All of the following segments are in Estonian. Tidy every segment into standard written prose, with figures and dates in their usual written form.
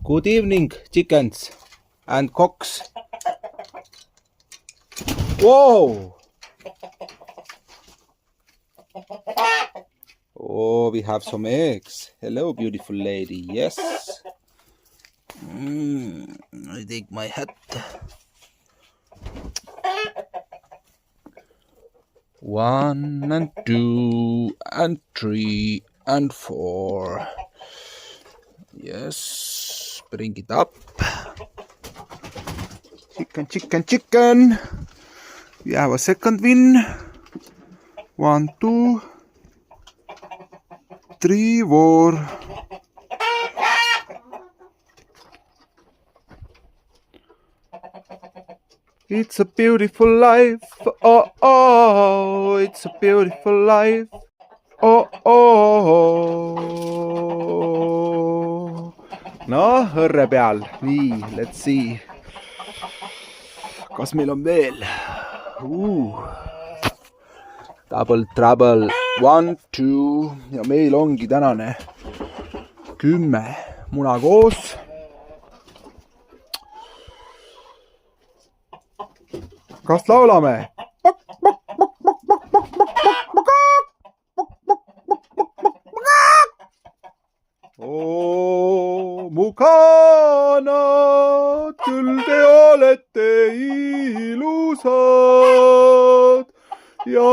Good evening, chickens and cocks. Whoa! Oh, we have some eggs. Hello, beautiful lady. Yes. I take my hat. 1 and 2 and 3 and 4. Yes, bring it up. Chicken, chicken, chicken. We have a second win. 1, 2, 3, 4. It's a beautiful life. Oh, oh, it's a beautiful life. Oh, oh. No, hõrre peal. Nii, let's see. Kas meil on veel? Double trouble. 1, 2. Ja meil ongi tänane 10 muna koos. Kas laulame? Oo, mu kanad, küll te olete ilusad ja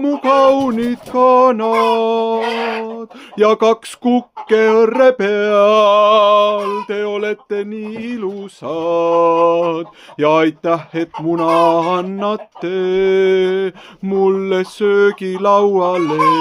mu kaunid kanad ja 2 kukke õrre peal, te olete nii ilusad ja aitäh, et muna annate mulle söögilauale.